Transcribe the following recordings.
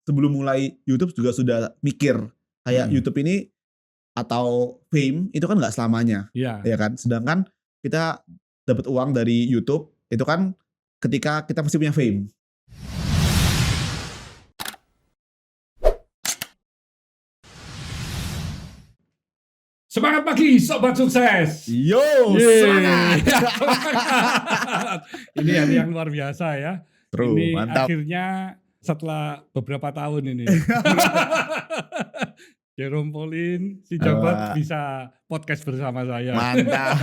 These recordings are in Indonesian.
sebelum mulai YouTube juga sudah mikir kayak YouTube ini atau fame itu kan nggak selamanya, Iya. ya kan. Sedangkan kita dapat uang dari YouTube itu kan ketika kita masih punya fame. Semangat pagi Sobat Sukses. Yo, Yeay. semangat. Ini hari yang luar biasa ya. True, ini mantap. akhirnya setelah beberapa tahun ini Jerome Pauline si Jabat bisa podcast bersama saya. Mantap.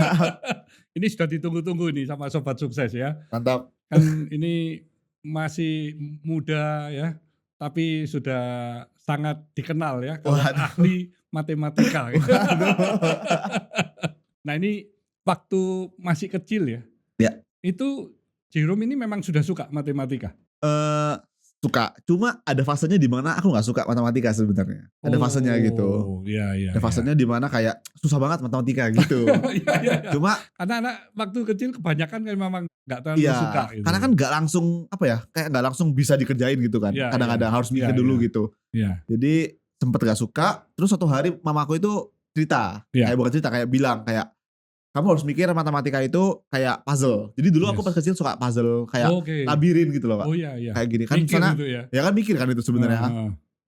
Ini sudah ditunggu-tunggu nih sama Sobat Sukses ya. Mantap. Kan ini masih muda ya, tapi sudah sangat dikenal ya kalau ahli matematika. Nah ini waktu masih kecil ya. Ya. Itu Jerome ini memang sudah suka matematika. Suka, cuma ada fasenya di mana aku nggak suka matematika sebenarnya. Ada fasenya gitu. Iya. Ada fasenya di mana kayak susah banget matematika gitu. Iya. Cuma anak-anak waktu kecil kebanyakan kan memang nggak terlalu suka. Gitu. Karena kan nggak langsung kayak nggak langsung bisa dikerjain gitu kan. Kadang-kadang harus mikir dulu gitu. Iya. Jadi sempet gak suka. Terus suatu hari mamaku itu cerita, kayak bukan cerita, kayak bilang kayak kamu harus mikir matematika itu kayak puzzle. Jadi dulu aku pas kecil suka puzzle kayak labirin gitu loh Kak. Oh iya. Kayak gini kan mikir misalnya, gitu ya. Ya kan mikir kan itu sebenarnya.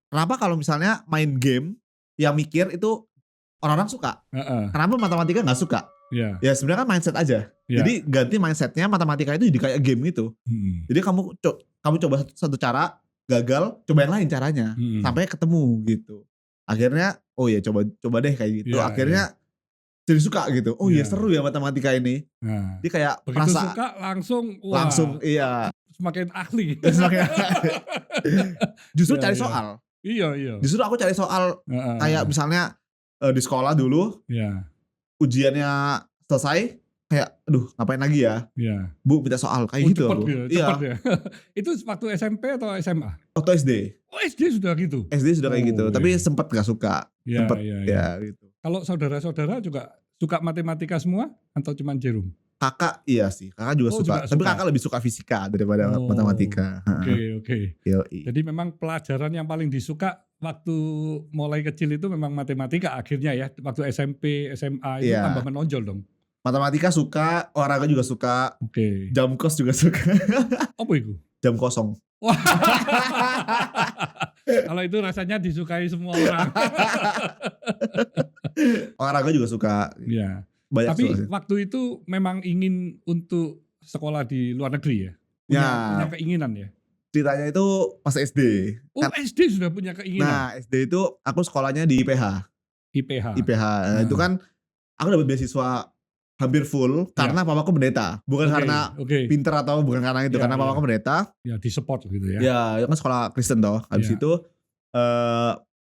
Kenapa kalau misalnya main game yang mikir itu orang-orang suka? Kenapa matematika gak suka? Ya sebenarnya kan mindset aja. Jadi ganti mindsetnya matematika itu jadi kayak game gitu. Jadi kamu coba satu cara, gagal, coba yang lain caranya sampai ketemu gitu. Akhirnya oh ya coba deh kayak gitu. Akhirnya jadi suka gitu. Oh iya seru ya matematika ini. Jadi kayak begitu suka langsung iya. Semakin ahli. Justru cari soal. Iya. Justru aku cari soal kayak misalnya di sekolah dulu. Ujiannya selesai kayak aduh ngapain lagi ya? Bu minta soal kayak gitu aku. Cepet ya. Itu waktu SMP atau SMA? Waktu SD. Oh SD sudah gitu? SD sudah kayak gitu. Tapi sempat gak suka. Sempet ya gitu. Kalau saudara-saudara juga suka matematika semua atau cuma Jerome? Kakak iya sih, kakak juga suka. Tapi kakak lebih suka fisika daripada matematika. Oke. Jadi memang pelajaran yang paling disuka waktu mulai kecil itu memang matematika akhirnya ya. Waktu SMP, SMA itu tambah menonjol dong. Matematika suka, olahraga juga suka. Jam kos juga suka. Apa itu? Jam kosong. Wah. Kalau itu rasanya disukai semua orang. Olahraga juga suka. Iya. Banyak tapi waktu itu memang ingin untuk sekolah di luar negeri ya? Punya keinginan ya? Ceritanya itu pas SD. SD sudah punya keinginan? Nah SD itu aku sekolahnya di IPH. Itu kan aku dapat beasiswa hampir full karena papaku pendeta. Bukan karena pinter atau bukan karena itu. Karena papaku pendeta. Ya di support gitu ya? Ya itu kan sekolah Kristen toh. Habis itu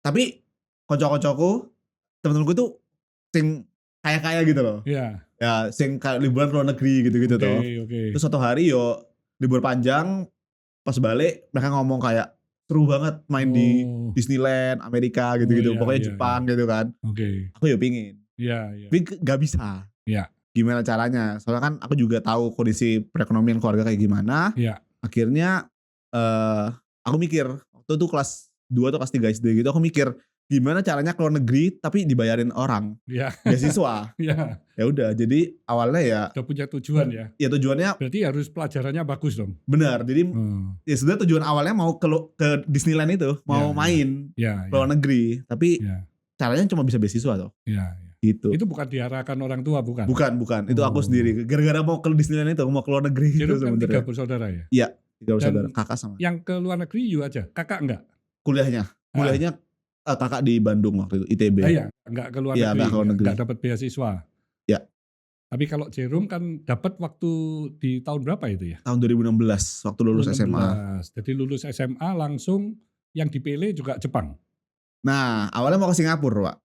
tapi kocok-kocokku, temen-temenku itu sing kaya-kaya gitu loh. Iya. Ya sing kayak liburan ke luar negeri gitu-gitu toh. Terus suatu hari libur panjang pas balik mereka ngomong kayak seru banget main di Disneyland, Amerika gitu-gitu. Pokoknya Jepang gitu kan. Aku pingin. Tapi gak bisa. Gimana caranya? Soalnya kan aku juga tahu kondisi perekonomian keluarga kayak gimana. Akhirnya aku mikir waktu itu kelas 2 atau kelas 3 SD gitu aku mikir gimana caranya ke luar negeri tapi dibayarin orang beasiswa. Ya udah jadi awalnya ya udah punya tujuan ya. Ya tujuannya berarti harus pelajarannya bagus dong. Benar. Jadi ya sebenarnya tujuan awalnya mau ke Disneyland itu, mau main ke luar negeri, tapi caranya cuma bisa beasiswa toh. Gitu. Itu bukan diarahkan orang tua bukan? Bukan. Itu aku sendiri. Gara-gara mau ke Disneyland itu, mau ke luar negeri. Jadi kan 3 bersaudara ya? Iya, 3 bersaudara. Kakak sama. Yang ke luar negeri you aja? Kakak enggak? Kuliahnya kakak di Bandung waktu itu, ITB. Iya, enggak ke luar negeri. Enggak dapat beasiswa. Iya. Tapi kalau Jerome kan dapat waktu di tahun berapa itu ya? Tahun 2016 waktu lulus 2016. SMA. Jadi lulus SMA langsung yang dipilih juga Jepang. Nah, awalnya mau ke Singapura, Pak.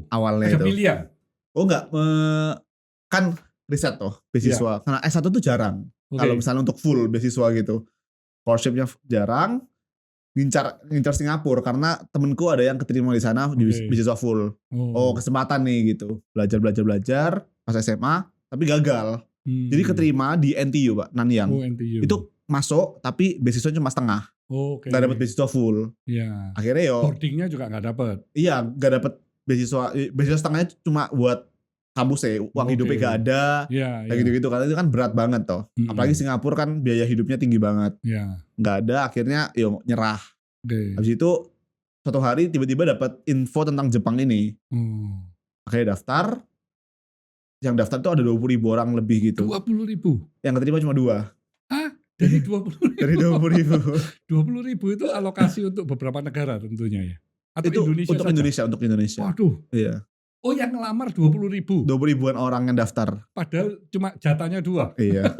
Awalnya ada pilihan? Enggak, kan riset toh beasiswa. Karena S1 tuh jarang. Kalau misalnya untuk full beasiswa gitu. Scholarship-nya jarang. Ngincar Singapura karena temenku ada yang keterima di sana di beasiswa full. Kesempatan nih gitu. Belajar pas SMA tapi gagal. Jadi keterima di NTU Pak, Nanyang. NTU. Itu masuk tapi beasiswa cuma setengah. Oke. Nggak dapat beasiswa full. Iya. Akhirnya boardingnya juga nggak dapat. Iya, nggak dapat beasiswa setengahnya cuma buat kampus ya, uang hidupnya gak ada, kayak gitu-gitu, karena itu kan berat banget toh. Apalagi Singapura kan biaya hidupnya tinggi banget. Nggak ada, akhirnya nyerah. Habis itu suatu hari tiba-tiba dapat info tentang Jepang ini. Akhirnya daftar. Yang daftar tuh ada 20.000 orang lebih gitu. 20.000? Yang keterima cuma 2. Dari 20.000? Dari 20.000. 20.000 itu alokasi untuk beberapa negara tentunya ya? Atau itu Indonesia untuk saja? Untuk Indonesia. Waduh. Iya. Oh, yang ngelamar 20.000? 20.000-an orang yang daftar. Padahal cuma jatahnya 2. Iya.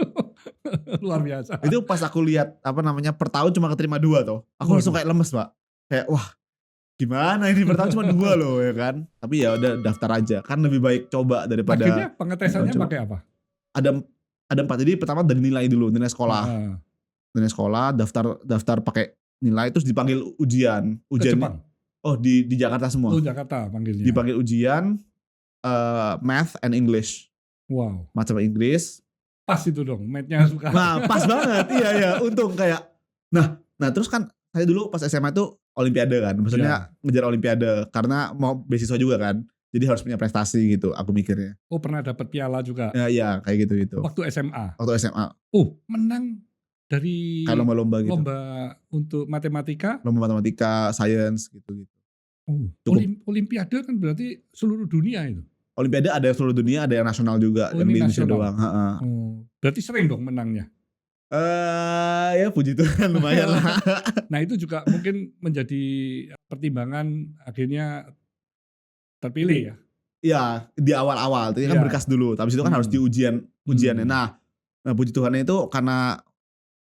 Luar biasa. Itu pas aku lihat per tahun cuma keterima 2 toh. Aku langsung kayak lemes, Pak. Kayak wah, gimana ini per tahun cuma 2 loh ya kan. Tapi ya udah daftar aja. Kan lebih baik coba daripada. Akhirnya pengetesannya pakai apa? Ada 4. Jadi pertama dari nilai dulu, nilai sekolah. Nilai sekolah, daftar pakai nilai, terus dipanggil ujian. Ke Jepang? Oh, di Jakarta semua. Oh, Jakarta panggilnya. Dipanggil ujian math and English. Wow. Macam Inggris. Pas itu dong, math-nya suka. Nah, pas banget. Iya, untung kayak. Nah, terus kan saya dulu pas SMA itu olimpiade kan. Maksudnya ngejar olimpiade karena mau beasiswa juga kan. Jadi harus punya prestasi gitu, aku mikirnya. Oh, pernah dapat piala juga? Iya, kayak gitu. Waktu SMA? Waktu SMA. Oh, menang dari kayak lomba-lomba gitu. Lomba untuk matematika? Lomba matematika, sains gitu. Oh, olimpiade kan berarti seluruh dunia itu? Olimpiade ada yang seluruh dunia, ada yang nasional juga. Oh, yang di Indonesia doang. Oh, berarti sering dong menangnya? Ya puji Tuhan lumayan lah. Nah, itu juga mungkin menjadi pertimbangan akhirnya terpilih ya? Iya, di awal-awal. Itu kan berkas dulu. Tapi itu kan harus di ujiannya. Nah, puji Tuhannya itu karena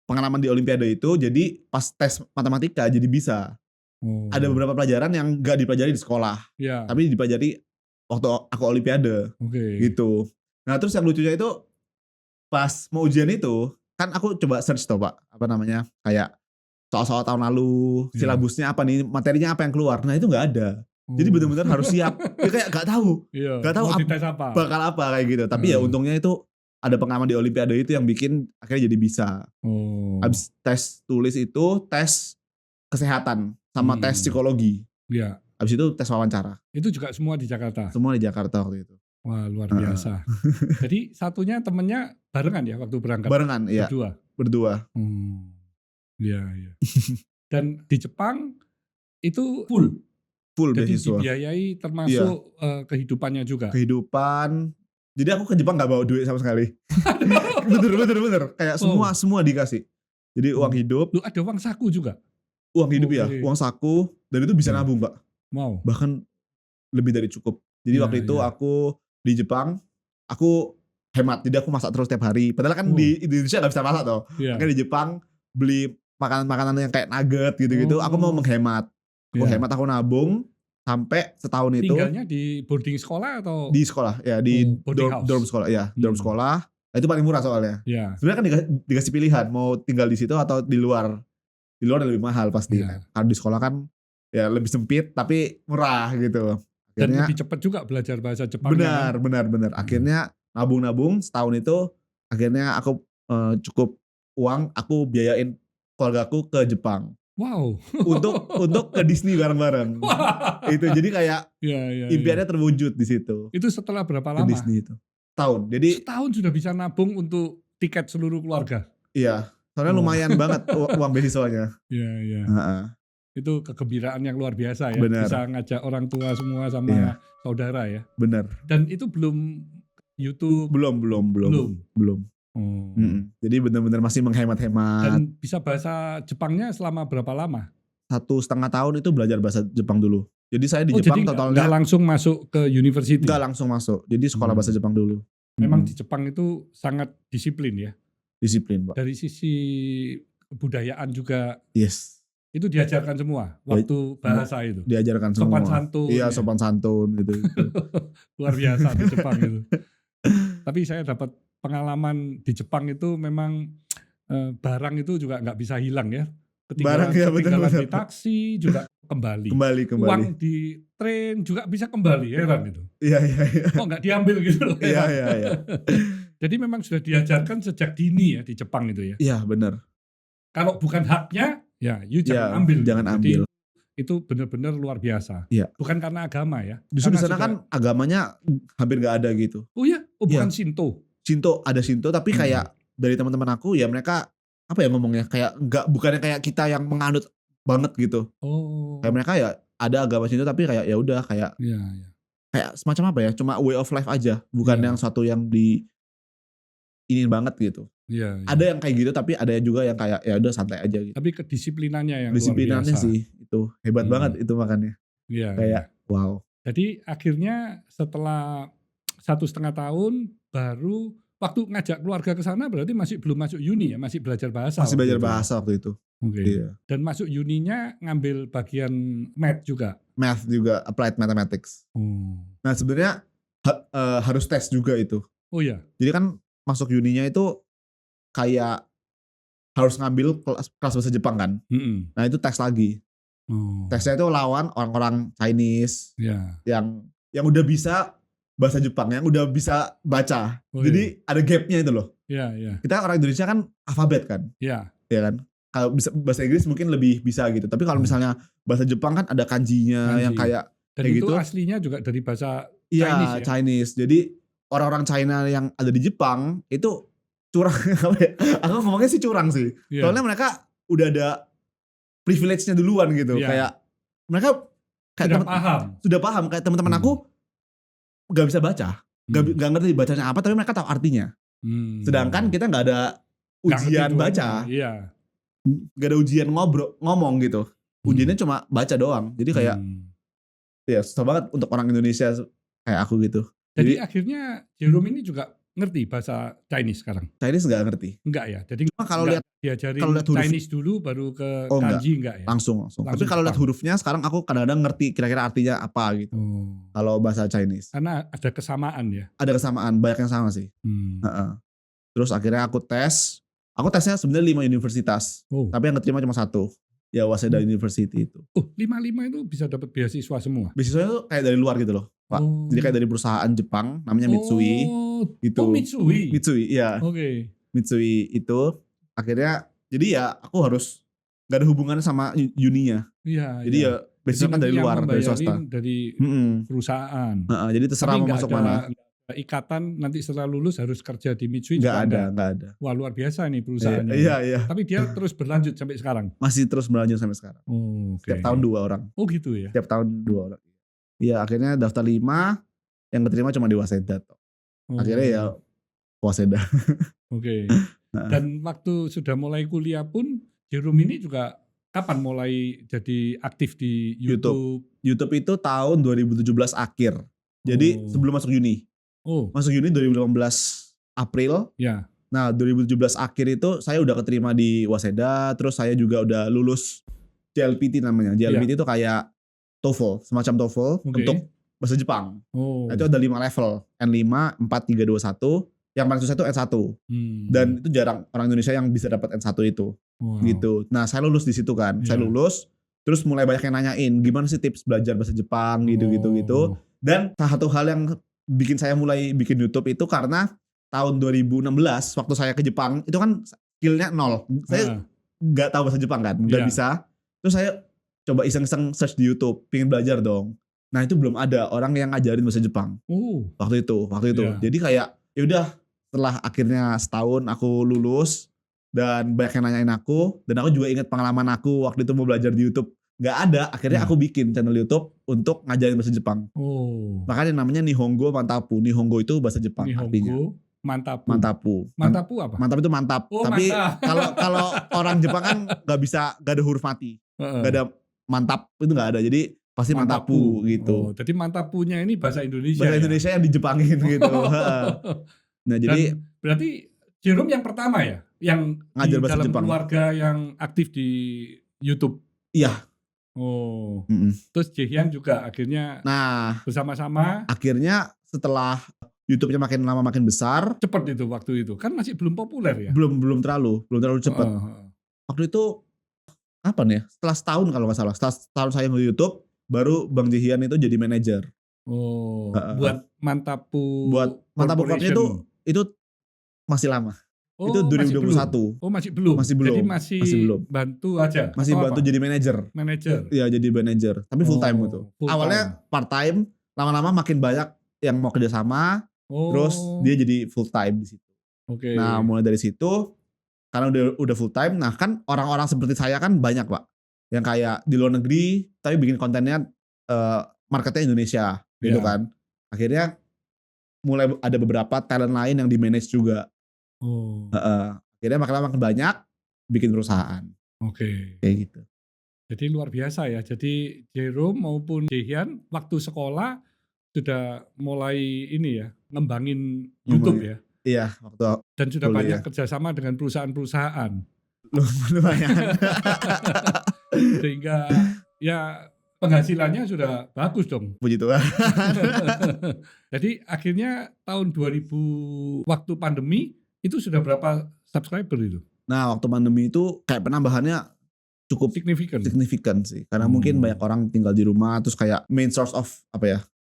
pengalaman di olimpiade itu, jadi pas tes matematika jadi bisa. Ada beberapa pelajaran yang gak dipelajari di sekolah. Tapi dipelajari waktu aku olimpiade. Gitu. Nah, terus yang lucunya itu pas mau ujian itu, kan aku coba search tuh Pak, kayak soal-soal tahun lalu, silabusnya apa nih, materinya apa yang keluar. Nah, itu gak ada. Jadi benar-benar harus siap. Ya kayak gak tahu apa. Bakal apa kayak gitu. Tapi ya untungnya itu ada pengalaman di olimpiade itu yang bikin akhirnya jadi bisa. Habis tes tulis itu tes kesehatan sama tes psikologi. Habis itu tes wawancara. Itu juga semua di Jakarta? Semua di Jakarta waktu itu. Wah, luar biasa. Jadi satunya temennya barengan ya waktu berangkat? Barengan, iya. Berdua. Iya. Dan di Jepang itu full jadi beasiswa. Dibiayai termasuk kehidupannya juga? Kehidupan. Jadi aku ke Jepang gak bawa duit sama sekali. Bener. Kayak semua dikasih. Jadi uang hidup. Lu ada uang saku juga? Uang hidup ya, uang saku. Dan itu bisa nabung Pak. Wow. Bahkan lebih dari cukup. Jadi waktu itu aku di Jepang, aku hemat. Jadi aku masak terus tiap hari. Padahal kan di Indonesia gak bisa masak toh. Makanya di Jepang beli makanan-makanan yang kayak nugget gitu-gitu. Aku mau menghemat. Aku nabung sampai setahun itu. Tinggalnya di boarding sekolah atau? Di sekolah, ya di dorm sekolah, ya dorm sekolah. Itu paling murah soalnya. Sebenarnya kan dikasih pilihan mau tinggal di situ atau di luar. Di luar lebih mahal pasti. Kalau di sekolah kan ya lebih sempit tapi murah gitu. Akhirnya, dan lebih cepat juga belajar bahasa Jepang. Benar. Akhirnya nabung setahun itu. Akhirnya aku cukup uang, aku biayain keluargaku ke Jepang. Wow. untuk ke Disney bareng-bareng. Itu jadi kayak impiannya terwujud di situ. Itu setelah berapa lama? Ke Disney itu. Setahun. Jadi setahun sudah bisa nabung untuk tiket seluruh keluarga. Iya. Soalnya lumayan banget uang beasiswanya. Iya. Itu kegembiraan yang luar biasa ya. Bener. Bisa ngajak orang tua semua sama saudara ya. Benar. Dan itu belum YouTube. Belum. Jadi benar-benar masih menghemat-hemat. Dan bisa bahasa Jepangnya selama berapa lama? 1,5 tahun itu belajar bahasa Jepang dulu. Jadi saya di Jepang totalnya. Gak langsung masuk ke university? Gak langsung masuk. Jadi sekolah bahasa Jepang dulu. Memang di Jepang itu sangat disiplin ya? Disiplin Pak. Dari sisi kebudayaan juga. Yes. Itu diajarkan semua waktu bahasa itu? Diajarkan semua. Sopan santun. Iya, sopan santun gitu. Luar biasa di Jepang itu. Tapi saya dapat pengalaman di Jepang itu memang barang itu juga nggak bisa hilang ya. Ketinggalan di taksi juga kembali. Uang di train juga bisa kembali, heran itu. Iya. Kok nggak diambil gitu loh. Iya. Jadi memang sudah diajarkan sejak dini ya di Jepang itu ya. Iya benar. Kalau bukan haknya Ya, you Ya, jangan ambil. jangan Jadi ambil. itu benar-benar luar biasa. Iya. Bukan karena agama ya. Justru di Karena sana juga, kan agamanya hampir nggak ada gitu. oh ya, oh bukan Iya, Shinto. ada Shinto tapi kayak dari teman-teman aku ya mereka apa ya ngomongnya kayak bukannya kayak kita yang menganut banget gitu. Oh, Kayak mereka ya ada agama Shinto tapi kayak ya udah kayak iya. semacam apa ya? Cuma way of life aja, bukan Iya. yang suatu yang di iniin banget gitu. Iya. Ada yang kayak gitu tapi ada juga yang kayak ya udah santai aja gitu. Tapi kedisiplinannya yang Disiplinannya luar biasa. sih itu hebat banget itu makanya. Iya. Kayak wow. Jadi akhirnya setelah 1,5 tahun baru waktu ngajak keluarga ke sana berarti masih belum masuk uni ya, masih belajar bahasa. Masih belajar waktu itu. bahasa waktu itu. Oke. Iya. Dan masuk uninya ngambil bagian math juga. Math juga, applied mathematics. Nah sebenarnya harus tes juga itu. Oh ya. Jadi kan masuk uninya itu kayak harus ngambil kelas bahasa Jepang kan. Nah itu tes lagi. Tesnya itu lawan orang-orang Chinese yang udah bisa bahasa Jepang, yang udah bisa baca. Jadi ada gapnya itu loh. Kita orang Indonesia kan alfabet kan. Iya kan. Kalau bisa bahasa Inggris mungkin lebih bisa gitu. Tapi kalau misalnya bahasa Jepang kan ada kanjinya yang kayak dan kayak itu gitu. aslinya juga dari bahasa Iya, Chinese ya. Chinese. Jadi orang-orang China yang ada di Jepang itu curang. Aku ngomongnya sih curang sih. Soalnya mereka udah ada privilege-nya duluan gitu. Kayak mereka sudah paham kayak teman-teman aku gak bisa baca. Gak ngerti bacanya apa tapi mereka tahu artinya. Sedangkan kita gak ada ujian baca. Iya. Gak ada ujian ngomong gitu. Ujiannya cuma baca doang. Jadi kayak ya susah banget untuk orang Indonesia kayak aku gitu. Jadi akhirnya Jerome ini juga ngerti bahasa Chinese sekarang? Chinese gak ngerti. Enggak ya? Jadi kalau lihat diajarin huruf, Chinese dulu baru ke kanji enggak ya? Langsung. Tapi kalau lihat hurufnya sekarang aku kadang-kadang ngerti kira-kira artinya apa gitu. Kalau bahasa Chinese. Karena ada kesamaan ya? Ada kesamaan, banyak yang sama sih. Terus akhirnya aku tes. Aku tesnya sebenarnya 5 universitas. Tapi yang keterima cuma 1. Ya Waseda University itu. 5 itu bisa dapat beasiswa semua? Beasiswa itu kayak dari luar gitu loh, Pak. Jadi kayak dari perusahaan Jepang namanya Mitsui. Gitu. Mitsui. Mitsui, iya. Oke. Mitsui itu akhirnya jadi ya aku harus gak ada hubungannya sama uninya. Iya. Jadi ya beasiswa kan dari luar, dari swasta. Dari perusahaan. Jadi terserah mau masuk mana. Ikatan nanti setelah lulus harus kerja di Mitsui nggak ada. Wah luar biasa nih perusahaannya. Iya. Tapi dia terus berlanjut sampai sekarang. Masih terus berlanjut sampai sekarang. Setiap tahun 2 orang. Oh gitu ya. Setiap tahun 2 orang. Iya akhirnya daftar 5, yang keterima cuma di Waseda. Akhirnya ya Waseda. Oke. Dan waktu sudah mulai kuliah pun Jerome ini juga kapan mulai jadi aktif di YouTube? YouTube itu tahun 2017 akhir. Jadi sebelum masuk uni. Masuk uni 2018 April. Ya. Nah 2017 akhir itu saya udah keterima di Waseda. Terus saya juga udah lulus JLPT namanya. JLPT itu kayak TOEFL, semacam TOEFL untuk bahasa Jepang. Nah, itu ada 5 level. N5, 4, 3, 2, 1. Yang paling susah itu N1. Dan itu jarang orang Indonesia yang bisa dapat N1 itu. Gitu. Nah saya lulus di situ kan. Saya lulus. Terus mulai banyak yang nanyain gimana sih tips belajar bahasa Jepang gitu. Dan salah satu hal yang bikin saya mulai bikin YouTube itu karena tahun 2016 waktu saya ke Jepang itu kan skillnya 0. Saya gak tahu bahasa Jepang kan, gak bisa. Terus saya coba iseng-iseng search di YouTube, pengen belajar dong. Nah itu belum ada orang yang ngajarin bahasa Jepang waktu itu. Jadi kayak yaudah setelah akhirnya setahun aku lulus dan banyak yang nanyain aku dan aku juga ingat pengalaman aku waktu itu mau belajar di YouTube. Gak ada, akhirnya aku bikin channel YouTube untuk ngajarin bahasa Jepang. Makanya namanya Nihongo Mantapu. Nihongo itu bahasa Jepang artinya. Mantapu. Mantapu apa? Mantap itu mantap. Tapi kalau orang Jepang kan gak ada huruf mati. Gak ada mantap itu gak ada. Jadi pasti Mantapu gitu. Jadi Mantapunya ini bahasa Indonesia. Bahasa Indonesia yang dijepangin gitu. Nah jadi dan berarti Jerome yang pertama ya, yang ngajar bahasa dalam Jepang. Keluarga yang aktif di YouTube. Iya. Terus Jaehyun juga akhirnya bersama-sama. Akhirnya setelah YouTube-nya makin lama makin besar. Cepet itu waktu itu. Kan masih belum populer ya? Belum terlalu cepat. Waktu itu apa nih? Setelah setahun kalau nggak salah. Setelah setahun saya nge YouTube, baru Bang Jaehyun itu jadi manajer. Buat Mantapu. Buat Mantapu Corp itu masih lama. Itu Oh, masih belum. 2021. Oh, masih belum. Masih Jadi belum. masih Masih belum. bantu aja. Masih atau bantu apa? jadi manajer. Manajer. Iya, jadi manajer. Tapi full time gitu. Full Awalnya time. part time, lama-lama makin banyak yang mau kerja sama, terus dia jadi full time di situ. Oke. Nah, mulai dari situ karena udah full time, nah kan orang-orang seperti saya kan banyak, Pak. Yang kayak di luar negeri tapi bikin kontennya marketnya Indonesia gitu kan. Akhirnya mulai ada beberapa talent lain yang di manage juga. Akhirnya makin banyak bikin perusahaan. Oke. Kayak gitu. Jadi luar biasa ya. Jadi Jerome maupun Jaehyun waktu sekolah sudah mulai ini ya, ngembangin YouTube ya. Iya, waktu Dan sudah kuliah. banyak kerjasama dengan perusahaan-perusahaan. Lumayan. Sehingga ya penghasilannya sudah bagus dong. Puji Tuhan. Jadi akhirnya tahun 2000 waktu pandemi itu sudah berapa subscriber itu? Nah, waktu pandemi itu kayak penambahannya cukup signifikan sih. Karena mungkin banyak orang tinggal di rumah, terus kayak main source of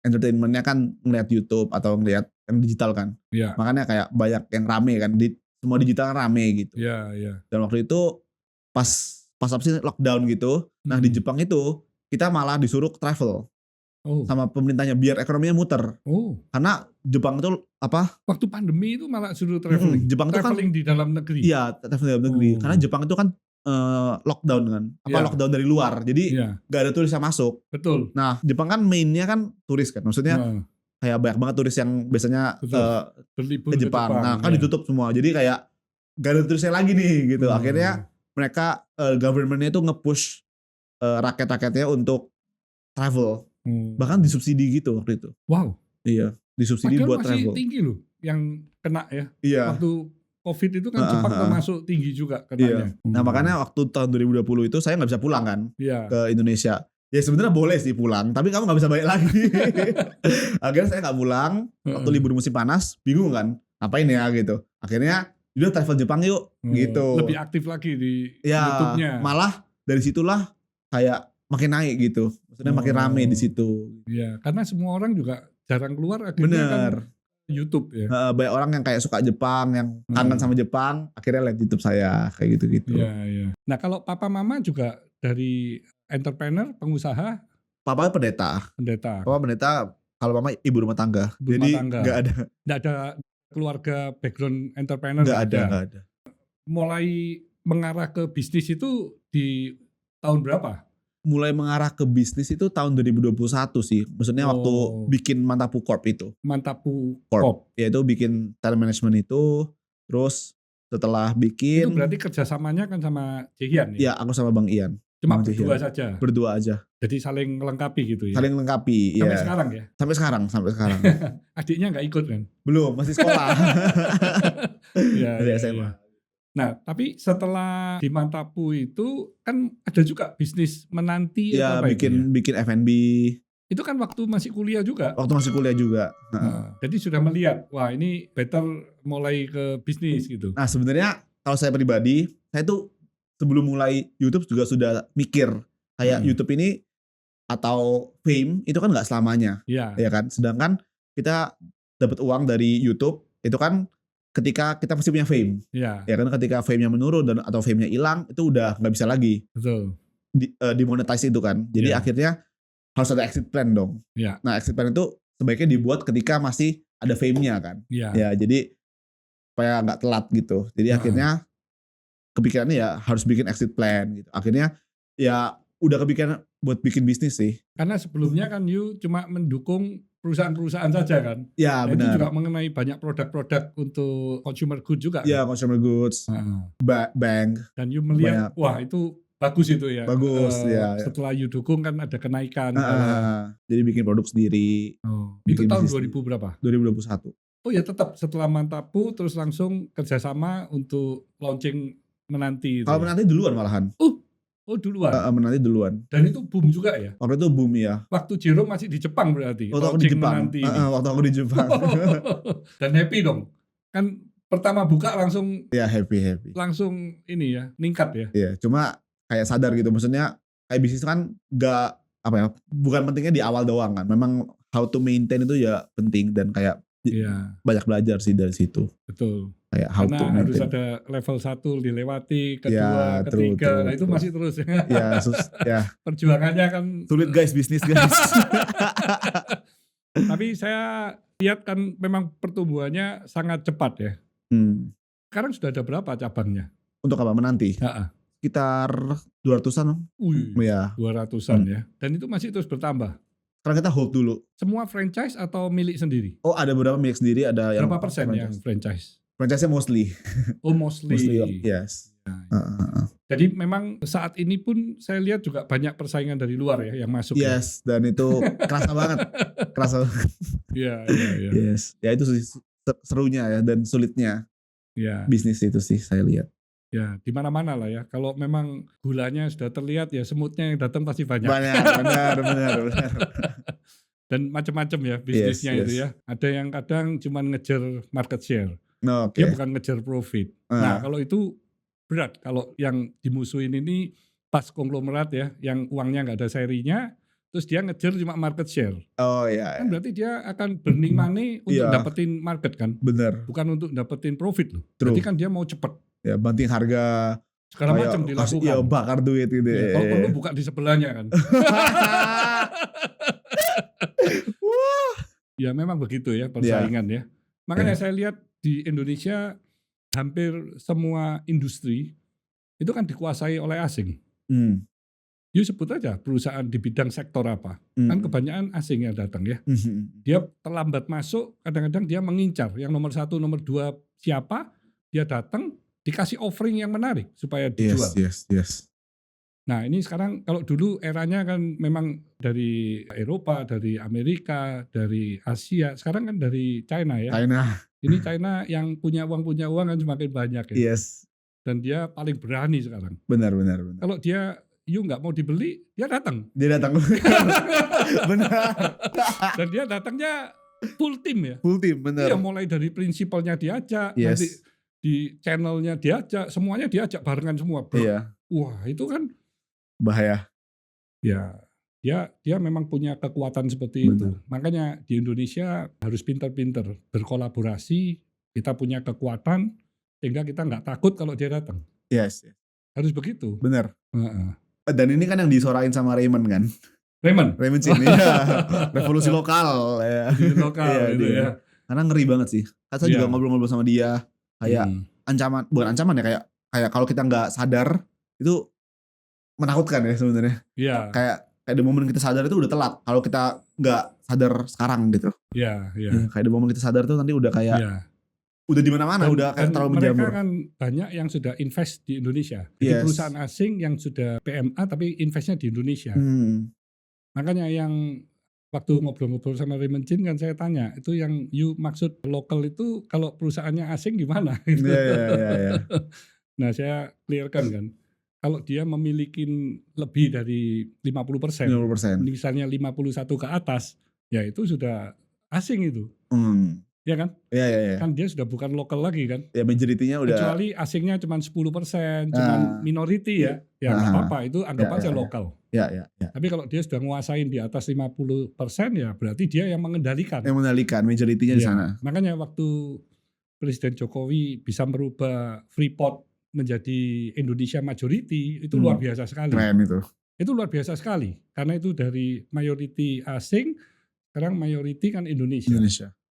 entertainmentnya kan ngeliat YouTube atau ngeliat yang digital kan. Yeah. Makanya kayak banyak yang rame kan. Semua digital kan rame gitu. Yeah. Dan waktu itu pas apa sih lockdown gitu. Nah di Jepang itu kita malah disuruh travel sama pemerintahnya biar ekonominya muter. Karena Jepang itu waktu pandemi itu malah suruh traveling. Jepang itu kan di dalam negeri. Iya, traveling di dalam negeri. Karena Jepang itu kan lockdown kan. Lockdown dari luar. Jadi gak ada turis yang masuk. Betul. Nah, Jepang kan mainnya kan turis kan. Maksudnya kayak banyak banget turis yang biasanya ke Jepang. Nah, kan ditutup semua. Jadi kayak gak ada turisnya lagi nih gitu. Akhirnya mereka government-nya itu nge-push rakyat-rakyatnya untuk travel. Bahkan disubsidi gitu waktu itu. Wow. Iya, disubsidi buat travel. Masih tinggi loh yang kena ya. Iya. Waktu COVID itu kan Jepang termasuk tinggi juga kenanya. Iya. Nah makanya waktu tahun 2020 itu saya gak bisa pulang kan ke Indonesia. Ya sebenarnya boleh sih pulang, tapi kamu gak bisa balik lagi. Akhirnya saya gak pulang, waktu libur musim panas, bingung kan, ngapain ya gitu. Akhirnya udah travel Jepang yuk gitu. Lebih aktif lagi di YouTube-nya. Malah dari situlah kayak makin naik gitu. Maksudnya makin rame di situ. Iya, karena semua orang juga jarang keluar akhirnya kan YouTube ya. Banyak orang yang kayak suka Jepang, yang kangen sama Jepang, akhirnya lihat YouTube saya kayak gitu-gitu. Iya. Nah kalau papa mama juga dari entrepreneur, pengusaha? Papa pendeta. Papa pendeta, kalau mama ibu rumah tangga. Jadi nggak ada keluarga background entrepreneur. Nggak ada. Mulai mengarah ke bisnis itu di tahun berapa? Mulai mengarah ke bisnis itu tahun 2021 sih. Maksudnya waktu bikin Mantapu Corp itu. Mantapu Corp. Ya itu bikin talent management itu. Terus setelah bikin. Itu berarti kerjasamanya kan sama Jaehyun ya? Iya, aku sama Bang Ian. Cuma berdua saja? Berdua aja. Jadi saling melengkapi gitu ya? Saling melengkapi, sampai sekarang ya? Sampai sekarang. Adiknya nggak ikut kan? Belum, masih sekolah. Dari SMA. Nah, tapi setelah di Mantapu itu kan ada juga bisnis menanti ya, apa bikin F&B. Itu kan waktu masih kuliah juga. Waktu masih kuliah juga. Jadi sudah melihat, wah ini better mulai ke bisnis gitu. Nah, sebenarnya kalau saya pribadi, saya tuh sebelum mulai YouTube juga sudah mikir kayak YouTube ini atau fame itu kan nggak selamanya, ya kan. Sedangkan kita dapat uang dari YouTube itu kan ketika kita pasti punya fame, ya kan. Ketika fame-nya menurun atau fame-nya hilang itu udah nggak bisa lagi. Betul. Dimonetize itu kan. Jadi akhirnya harus ada exit plan dong. Nah exit plan itu sebaiknya dibuat ketika masih ada fame-nya kan. Ya jadi supaya nggak telat gitu. Jadi akhirnya kepikirannya ya harus bikin exit plan gitu. Akhirnya ya udah kepikiran buat bikin bisnis sih. Karena sebelumnya kan you cuma mendukung perusahaan-perusahaan saja kan. Ya benar. Itu juga mengenai banyak produk-produk untuk consumer goods juga. Ya consumer goods, bank. Dan you melihat wah itu bagus itu ya. Bagus ya. Setelah you dukung kan ada kenaikan. Jadi bikin produk sendiri. Itu tahun 2000 berapa? 2021. Oh ya tetap setelah Mantapu terus langsung kerjasama untuk launching menanti itu. Kalau menanti duluan malahan. Oh duluan? Menanti duluan. Dan itu boom juga ya? Waktu itu boom ya. Waktu Jerome masih di Jepang berarti? Waktu aku di Jepang. Waktu aku di Jepang. Dan happy dong? Kan pertama buka langsung. Ya happy. Langsung ini ya, ningkat ya? Iya, cuma kayak sadar gitu. Maksudnya kayak bisnis kan gak, bukan pentingnya di awal doang kan. Memang how to maintain itu ya penting. Dan kayak banyak belajar sih dari situ. Betul. kayak how to Karena harus maintain. ada level 1 dilewati, Ya, kedua, ketiga, nah itu true. masih terus. Ya, ya. Perjuangannya kan Sulit guys, bisnis guys. tapi saya lihat kan memang pertumbuhannya sangat cepat ya. Sekarang sudah ada berapa cabangnya? Untuk apa? Menanti? Heeh. Sekitar 200-an. Ya. 200-an ya. Dan itu masih terus bertambah. Sekarang kita hold dulu. Semua franchise atau milik sendiri? Oh, ada beberapa milik sendiri, ada yang berapa persen yang franchise? Franchise-nya mostly. Oh, mostly. Yes. Jadi memang saat ini pun saya lihat juga banyak persaingan dari luar ya yang masuk. Yes, ya. Dan itu kerasa banget. Kerasa. Iya. Yes. Ya itu sih serunya ya dan sulitnya. Ya. Bisnis itu sih saya lihat. Ya, di mana-mana lah ya. Kalau memang gulanya sudah terlihat ya semutnya yang datang pasti banyak. Benar. Dan macam-macam ya bisnisnya itu ya. Ada yang kadang cuma ngejar market share. Dia bukan ngejar profit. Nah, kalau itu berat. Kalau yang dimusuhin ini pas konglomerat ya, yang uangnya nggak ada serinya, terus dia ngejar cuma market share. Oh iya. Kan berarti dia akan burning money untuk dapetin market kan. Bener. Bukan untuk dapetin profit loh. True. Berarti kan dia mau cepet. Ya banting harga. Segala macam dilakukan. Ya bakar duit gitu. Ya, kalau perlu buka di sebelahnya kan. Ya memang begitu ya persaingan ya. Makanya saya lihat di Indonesia hampir semua industri itu kan dikuasai oleh asing. You sebut aja perusahaan di bidang sektor apa. Kan kebanyakan asing yang datang ya. Dia terlambat masuk, kadang-kadang dia mengincar. Yang nomor 1, nomor 2 siapa, dia datang, dikasih offering yang menarik supaya dijual. Yes. Nah ini sekarang kalau dulu eranya kan memang dari Eropa, dari Amerika, dari Asia. Sekarang kan dari China ya. Ini China yang punya uang kan semakin banyak ya. Yes. Dan dia paling berani sekarang. Benar. Kalau dia nggak mau dibeli, dia datang. Benar. Dan dia datangnya full tim ya. Full tim, benar. Dia mulai dari prinsipalnya diajak, nanti di channelnya diajak, semuanya diajak barengan semua. Iya. Wah itu kan bahaya. Ya, dia memang punya kekuatan seperti itu. Makanya di Indonesia harus pintar-pintar berkolaborasi. Kita punya kekuatan sehingga kita nggak takut kalau dia datang. Yes. Harus begitu. Benar. Dan ini kan yang disuarain sama Raymond kan. Raymond sini. Revolusi lokal ya. Itu ya. Karena ngeri banget sih. Saya juga ngobrol-ngobrol sama dia kayak ancaman, bukan ancaman ya, kayak kalau kita nggak sadar itu menakutkan ya sebenarnya. Iya. Kayak di momen kita sadar itu udah telat. Kalau kita nggak sadar sekarang gitu. Iya. Kayak di momen kita sadar tuh nanti udah kayak udah di mana-mana, udah kayak terlalu menjamur. Mereka kan banyak yang sudah invest di Indonesia. Jadi perusahaan asing yang sudah PMA tapi investnya di Indonesia. Makanya yang waktu ngobrol-ngobrol sama Raymond Chin kan saya tanya, itu yang you maksud lokal itu kalau perusahaannya asing gimana? Iya. Nah saya clearkan kan. Kalau dia memiliki lebih dari 50%, misalnya 51 ke atas, ya itu sudah asing itu. Ya kan? Iya. Kan dia sudah bukan lokal lagi kan? Ya majority-nya udah. Kecuali asingnya cuma 10%, cuma minority ya. Ya nggak apa-apa, itu anggap aja lokal. Ya. Tapi kalau dia sudah nguasain di atas 50% ya berarti dia yang mengendalikan. Yang mengendalikan, majority-nya di sana. Makanya waktu Presiden Jokowi bisa merubah Freeport menjadi Indonesia majority, itu luar biasa sekali. Keren itu. Itu luar biasa sekali. Karena itu dari mayority asing, sekarang mayority kan Indonesia.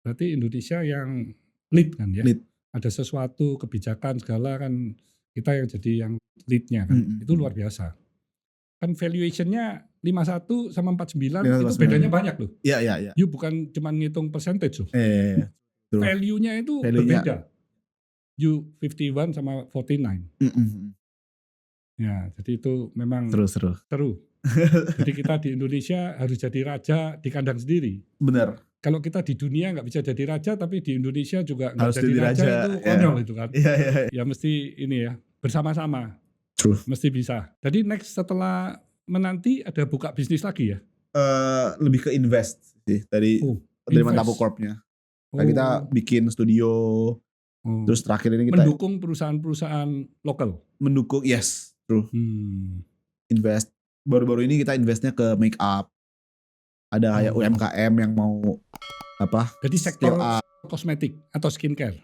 Berarti Indonesia yang lead kan ya. Ada sesuatu kebijakan segala kan kita yang jadi yang leadnya kan. Itu luar biasa. Kan valuationnya 51 sama 49 itu bedanya banyak loh. Iya. You bukan cuma ngitung percentage loh. Value-nya itu berbeda. You 51 sama 49. Ya, jadi itu memang seru. Jadi kita di Indonesia harus jadi raja di kandang sendiri. Benar. Kalau kita di dunia nggak bisa jadi raja, tapi di Indonesia juga nggak jadi raja itu konyol itu kan. Iya. Ya mesti ini ya bersama-sama. True. Mesti bisa. Jadi next setelah menanti ada buka bisnis lagi ya? Lebih ke invest sih dari Mantapu Corp-nya. Kita bikin studio. Terus terakhir ini kita mendukung perusahaan-perusahaan lokal. Mendukung, yes, true. Invest. Baru-baru ini kita investnya ke make up. Ada kayak UMKM yang mau apa? Jadi sektor kosmetik atau skincare?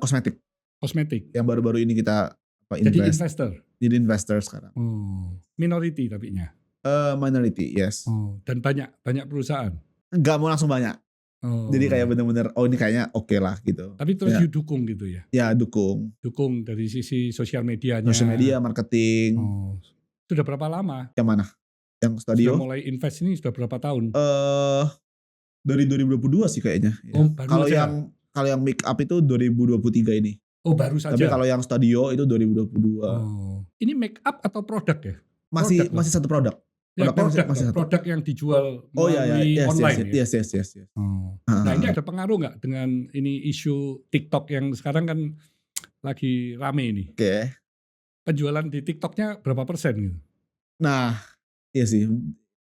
Kosmetik. Kosmetik. Yang baru-baru ini kita Jadi investor. Jadi investor sekarang. Minority tapinya. Minority, yes. Dan banyak perusahaan. Nggak mau langsung banyak. Jadi kayak bener-bener ini kayaknya oke lah gitu. Tapi terus you dukung gitu ya? Ya dukung. Dukung dari sisi sosial medianya. Sosial media, marketing. Sudah berapa lama? Yang mana? Yang Stadio? Sudah mulai invest ini sudah berapa tahun? Dari 2022 sih kayaknya. Kalau yang make up itu 2023 ini. Baru saja. Tapi kalau yang Stadio itu 2022. Ini make up atau produk ya? Masih satu produk. Produk yang dijual melalui online. Yes. Nah ini ada pengaruh nggak dengan ini isu TikTok yang sekarang kan lagi rame ini? Oke. Penjualan di TikToknya berapa persen gitu? Nah, iya sih.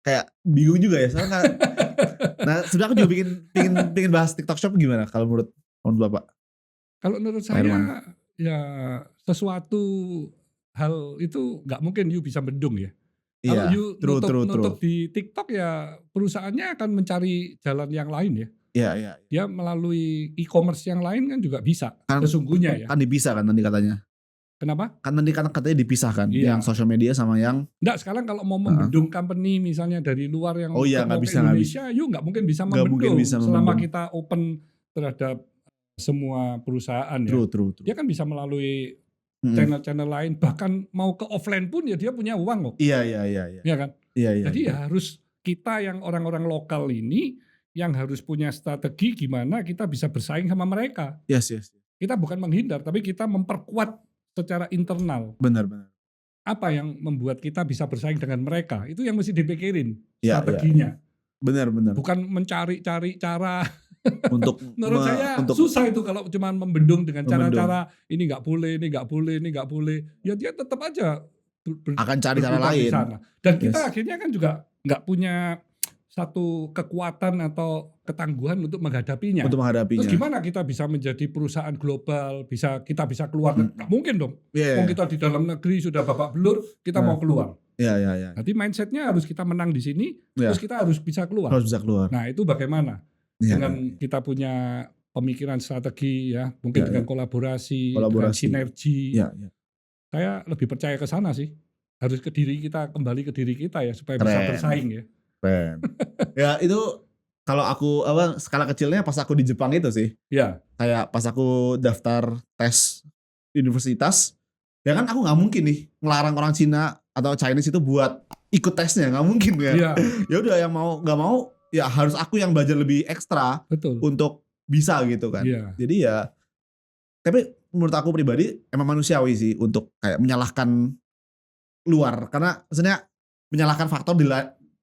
Kayak bingung juga ya. Soalnya nah, sebenarnya aku juga pingin bahas TikTok Shop gimana kalau menurut Bapak? Kalau menurut saya ya sesuatu hal itu nggak mungkin you bisa bendung ya. Kalau you nutup di TikTok ya perusahaannya akan mencari jalan yang lain ya. Iya. Dia melalui e-commerce yang lain kan juga bisa sesungguhnya ya. Kan dipisah kan nanti katanya. Kenapa? Kan nanti katanya dipisahkan yang social media sama yang. Enggak, sekarang kalau mau membendung company misalnya dari luar yang nggak bisa, Indonesia, you nggak mungkin bisa membendung selama kita open terhadap semua perusahaan ya. True. Dia kan bisa melalui channel-channel lain, bahkan mau ke offline pun ya dia punya uang kok. Iya. Iya kan? Iya. Jadi ya harus kita yang orang-orang lokal ini yang harus punya strategi gimana kita bisa bersaing sama mereka. Yes. Kita bukan menghindar, tapi kita memperkuat secara internal. Benar. Apa yang membuat kita bisa bersaing dengan mereka? Itu yang mesti dipikirin strateginya. Benar. Bukan mencari-cari cara. Menurut saya susah itu kalau cuma membendung dengan cara-cara ini nggak boleh. Ya dia tetap aja akan cari cara lain. Dan kita akhirnya kan juga nggak punya satu kekuatan atau ketangguhan untuk menghadapinya. Terus gimana kita bisa menjadi perusahaan global, kita bisa keluar? Nggak mungkin dong. Kalau kita di dalam negeri sudah babak belur, kita mau keluar. Iya. Nanti mindsetnya harus kita menang di sini, terus kita harus bisa keluar. Nah itu bagaimana? Dengan kita punya pemikiran strategi ya, mungkin dengan kolaborasi, dengan sinergi. Saya lebih percaya ke sana sih. Harus kembali ke diri kita ya supaya bisa bersaing ya. Keren. Ya itu kalau aku skala kecilnya pas aku di Jepang itu sih. Iya. Kayak pas aku daftar tes universitas, ya kan aku nggak mungkin nih ngelarang orang Cina atau Chinese itu buat ikut tesnya, nggak mungkin kan. Iya. Ya udah yang mau nggak mau ya harus aku yang belajar lebih ekstra. Betul. Untuk bisa gitu kan. Iya. Jadi ya, tapi menurut aku pribadi emang manusiawi sih untuk kayak menyalahkan luar, karena maksudnya menyalahkan faktor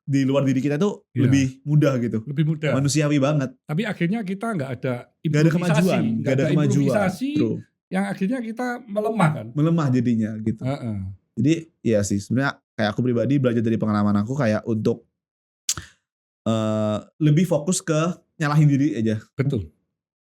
di luar diri kita tuh lebih mudah gitu. Lebih mudah. Manusiawi banget. Tapi akhirnya kita nggak ada kemajuan, nggak ada improvisasi. Yang akhirnya kita melemah kan. Melemah jadinya gitu. Jadi ya sih sebenarnya kayak aku pribadi belajar dari pengalaman aku kayak untuk lebih fokus ke nyalahin diri aja. Betul.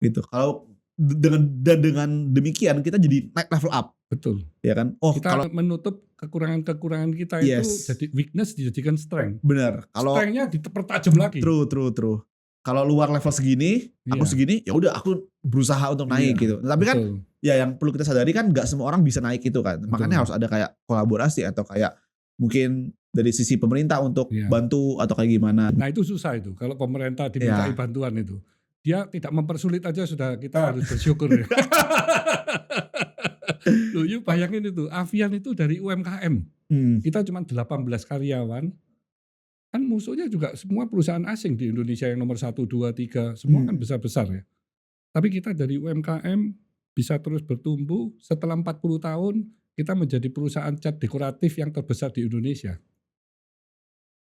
Gitu. Kalau dengan demikian kita jadi naik level up. Betul. Ya kan? Kita kalau menutup kekurangan kita itu jadi weakness dijadikan strength. Benar. Kalau strength-nya dipertajam lagi. True. Kalau luar level segini, aku segini, ya udah aku berusaha untuk naik gitu. Tapi kan ya yang perlu kita sadari kan nggak semua orang bisa naik itu kan. Makanya harus ada kayak kolaborasi atau kayak mungkin dari sisi pemerintah untuk bantu atau kayak gimana. Nah itu susah itu. Kalau pemerintah dimintai bantuan itu. Dia tidak mempersulit aja sudah kita harus bersyukur ya. Loh, yuk bayangin itu, Avian itu dari UMKM. Kita cuma 18 karyawan. Kan musuhnya juga semua perusahaan asing di Indonesia yang nomor 1, 2, 3. Semua kan besar-besar ya. Tapi kita dari UMKM bisa terus bertumbuh. Setelah 40 tahun, kita menjadi perusahaan cat dekoratif yang terbesar di Indonesia.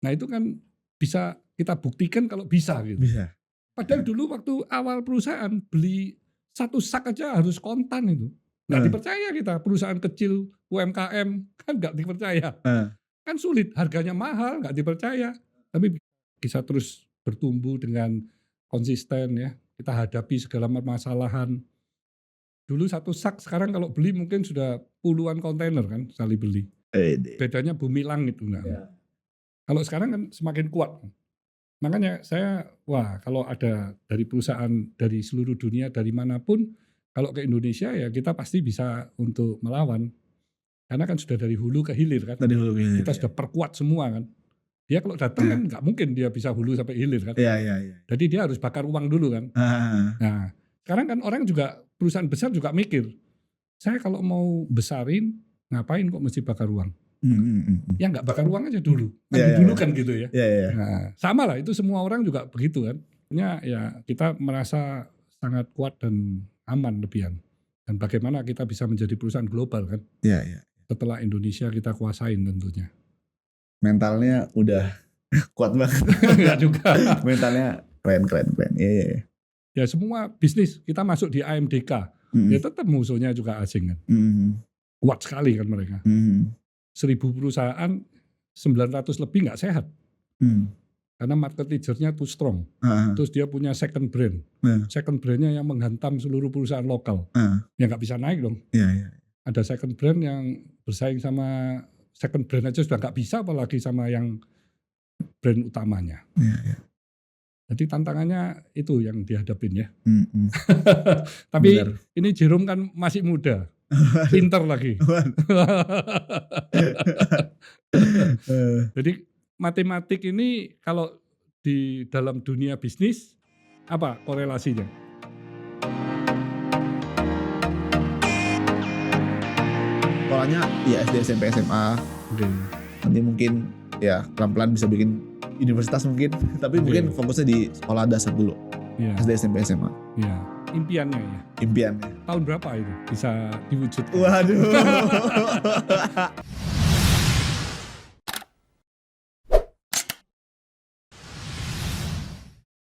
Nah itu kan bisa kita buktikan kalau bisa gitu. Bisa. Padahal dulu waktu awal perusahaan beli satu sak aja harus kontan itu. Nggak dipercaya kita, perusahaan kecil UMKM kan nggak dipercaya. Kan sulit, harganya mahal, nggak dipercaya. Tapi bisa terus bertumbuh dengan konsisten ya. Kita hadapi segala permasalahan. Dulu satu sak, sekarang kalau beli mungkin sudah puluhan kontainer kan sekali beli. Bedanya bumi langit. Kalau sekarang kan semakin kuat. Makanya saya, kalau ada dari perusahaan dari seluruh dunia, dari manapun, Kalau ke Indonesia ya kita pasti bisa untuk melawan. Karena kan sudah dari hulu ke hilir kan. Dari hulu ke hilir. Kita sudah perkuat semua kan. Dia kalau datang kan nggak mungkin dia bisa hulu sampai hilir kan. Iya. Jadi dia harus bakar uang dulu kan. Nah, sekarang kan orang juga, perusahaan besar juga mikir, saya kalau mau besarin, ngapain kok mesti bakar uang? Ya nggak bakar uang aja dulu. Kan dulu kan gitu ya. Nah, sama lah, itu semua orang juga begitu kan. Ya kita merasa sangat kuat dan aman lebihan. Dan bagaimana kita bisa menjadi perusahaan global kan. Iya. Setelah Indonesia kita kuasain tentunya. Mentalnya udah kuat banget. Enggak juga. Mentalnya keren. Iya. Ya semua bisnis kita masuk di AMDK. Ya tetap musuhnya juga asing kan. Kuat sekali kan mereka. 1000 perusahaan 900 lebih nggak sehat. Karena market leader-nya too strong. Terus dia punya second brand. Second brand-nya yang menghantam seluruh perusahaan lokal. Ya nggak bisa naik dong. Iya. Ada second brand yang bersaing sama second brand aja sudah nggak bisa, apalagi sama yang brand utamanya. Iya. Jadi tantangannya itu yang dihadapin ya. Tapi Benar. ini Jerome kan masih muda. Pinter lagi. Jadi matematik ini kalau di dalam dunia bisnis apa korelasinya? Polanya ya SD, SMP, SMA. Nanti mungkin ya pelan-pelan bisa bikin universitas mungkin. Tapi mungkin fokusnya di sekolah dasar dulu. SD, SMP, SMA. Iya. Impiannya ya. Impiannya. Tahun berapa itu bisa diwujudkan? Waduh.